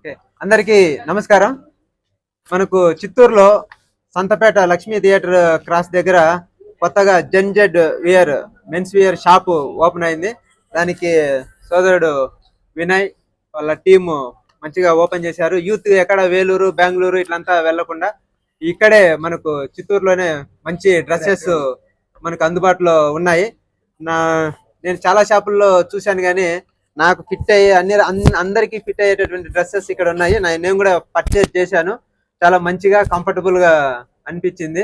Okay, అందరికీ నమస్కారం. మనకు చిత్తూరులో సంతపేట లక్ష్మీ థియేటర్ క్రాస్ దగ్గర కొత్తగా Z wear men's wear shop open అయింది. దానికి సోదరుడు వినయ్ వాళ్ళ టీము మంచిగా ఓపెన్ చేశారు. యూత్ ఎక్కడ వేలూరు బెంగళూరు ఇట్లంతా వెళ్లకుండా ఇక్కడే మనకు చిత్తూరులోనే మంచి డ్రెస్సెస్ మనకు అందుబాటులో ఉన్నాయి. నేను చాలా షాపుల్లో చూశాను, కానీ నాకు ఫిట్ అయ్యే అందరికీ ఫిట్ అయ్యేటటువంటి డ్రెస్సెస్ ఇక్కడ ఉన్నాయి. నేను కూడా పర్చేజ్ చేశాను. చాలా మంచిగా కంఫర్టబుల్ గా అనిపించింది.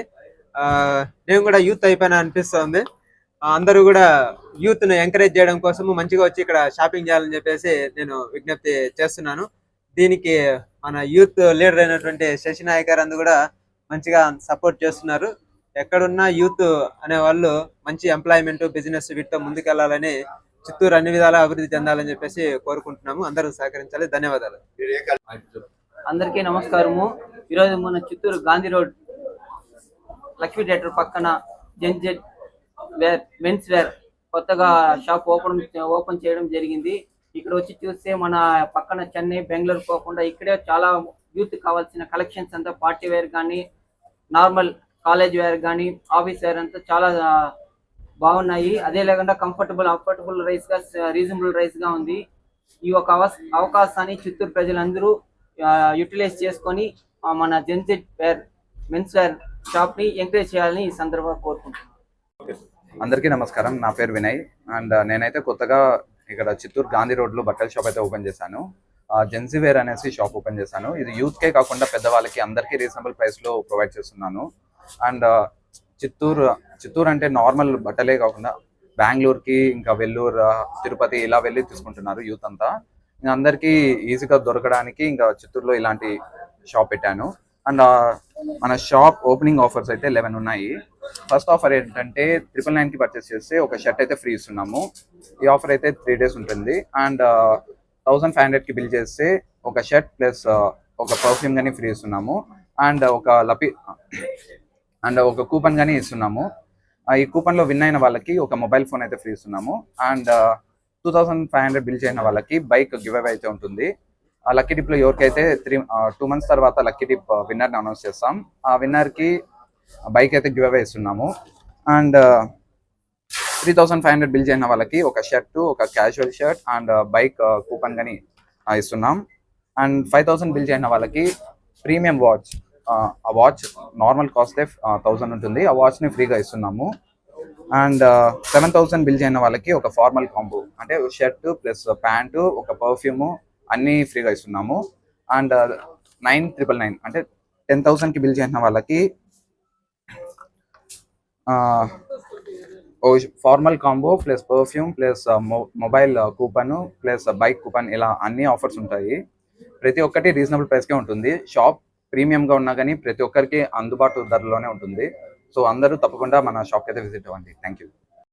నేను కూడా యూత్ అయిపోయినా అనిపిస్తుంది. అందరూ కూడా యూత్ ను ఎంకరేజ్ చేయడం కోసము మంచిగా వచ్చి ఇక్కడ షాపింగ్ చేయాలని చెప్పేసి నేను విజ్ఞప్తి చేస్తున్నాను. దీనికి మన యూత్ లీడర్ అయినటువంటి శశినాయక్ గారు అందు కూడా మంచిగా సపోర్ట్ చేస్తున్నారు. ఎక్కడున్నా యూత్ అనే వాళ్ళు మంచి ఎంప్లాయ్మెంట్ బిజినెస్ వీటితో ముందుకెళ్లాలని, చిత్తూరు అన్ని విధాలా అభివృద్ధి చెందాలని చెప్పేసి కోరుకుంటున్నాము. అందరూ సహకరించాలి. ధన్యవాదాలు. అందరికీ నమస్కారము. ఈరోజు మన చిత్తూరు గాంధీ రోడ్ లక్ష్మీ థియేటర్ పక్కన జెడ్ వేర్ మెన్స్ వేర్ కొత్తగా షాప్ ఓపెన్ చేయడం జరిగింది. ఇక్కడ వచ్చి చూస్తే మన పక్కన చెన్నై బెంగళూరు పోకుండా ఇక్కడే చాలా యూత్ కావాల్సిన కలెక్షన్స్ అంతా పార్టీ వేర్ కానీ నార్మల్ కాలేజ్ వేర్ కానీ ఆఫీస్ వేర్ అంతా చాలా బాగున్నాయి. అదే లేకుండా అఫోర్డబుల్ రీజనబుల్ రైస్ గా ఉంది. ఈ ఒక అవకాశాన్ని చిత్తూరు ప్రజలందరూ యూటిలైజ్ చేసుకొని మన Z wear men's wear shop ని ఎంకరేజ్ చేయాలని ఈ సందర్భంగా కోరుకుంటున్నాను. అందరికీ నమస్కారం. నా పేరు వినయ్ అండ్ నేనైతే కొత్తగా ఇక్కడ చిత్తూరు గాంధీ రోడ్ లో బట్టల షాప్ అయితే ఓపెన్ చేశాను. జెన్సీ వేర్ అనేసి షాప్ ఓపెన్ చేశాను. ఇది యూత్ కే కాకుండా పెద్దవాళ్ళకి అందరికీ రీజనబుల్ ప్రైస్ లో ప్రొవైడ్ చేస్తున్నాను. అండ్ చిత్తూరు అంటే నార్మల్ బట్టలే కాకుండా బెంగళూరుకి ఇంకా వెల్లూరు తిరుపతి ఇలా వెళ్ళి తీసుకుంటున్నారు యూత్ అంతా. అందరికీ ఈజీగా దొరకడానికి ఇంకా చిత్తూరులో ఇలాంటి షాప్ పెట్టాను. అండ్ మన షాప్ ఓపెనింగ్ ఆఫర్స్ అయితే 11 ఉన్నాయి. ఫస్ట్ ఆఫర్ ఏంటంటే 999 కి పర్చేస్ చేస్తే ఒక షర్ట్ అయితే ఫ్రీ ఇస్తున్నాము. ఈ ఆఫర్ అయితే 3 days ఉంటుంది. అండ్ 1500 కి బిల్ చేస్తే ఒక షర్ట్ ప్లస్ ఒక పర్ఫ్యూమ్ కానీ ఫ్రీ ఇస్తున్నాము. అండ్ ఒక కూపన్ కానీ ఇస్తున్నాము. ఈ కూపన్ లో విన్ అయిన వాళ్ళకి ఒక మొబైల్ ఫోన్ అయితే ఫ్రీ ఇస్తున్నాము. అండ్ 2500 బిల్ చేసిన వాళ్ళకి బైక్ గివ్ అవే అయితే ఉంటుంది. ఆ లక్కీ డిప్ లో ఎవరికైతే 2 months తర్వాత లక్కీ డిప్ విన్నర్ ని అనౌన్స్ చేస్తాం. ఆ విన్నర్ కి బైక్ అయితే గివ్ అవే ఇస్తున్నాము. అండ్ 3500 బిల్ చేసిన వాళ్ళకి ఒక షర్ట్, ఒక casual shirt and bike coupon గాని ఇస్తున్నాం. అండ్ 5000 బిల్ చేసిన వాళ్ళకి ప్రీమియం వాచ్, ఆ వాచ్ నార్మల్ కాస్ట్ 1000 ఉంటుంది. ఆ వాచ్ ని ఫ్రీగా ఇస్తున్నాము. అండ్ 7000 బిల్ చేయన వాళ్ళకి ఒక ఫార్మల్ కాంబో అంటే షర్ట్ ప్లస్ ప్యాంటు ఒక పర్ఫ్యూమ్ అన్ని ఫ్రీగా ఇస్తున్నాము. అండ్ 9999 అంటే 10,000 కి బిల్ చేసిన వాళ్ళకి formal combo plus perfume plus mobile coupon plus bike coupon ఇలా అన్ని ఆఫర్స్ ఉంటాయి. ప్రతి ఒక్కటి రీజనబుల్ ప్రైస్కే ఉంటుంది. షాప్ ప్రీమియంగా ఉన్నా కానీ ప్రతి ఒక్కరికి అందుబాటు ధరలోనే ఉంటుంది. సో అందరూ తప్పకుండా మన షాప్కి అయితే విజిట్ అవ్వండి. Thank you.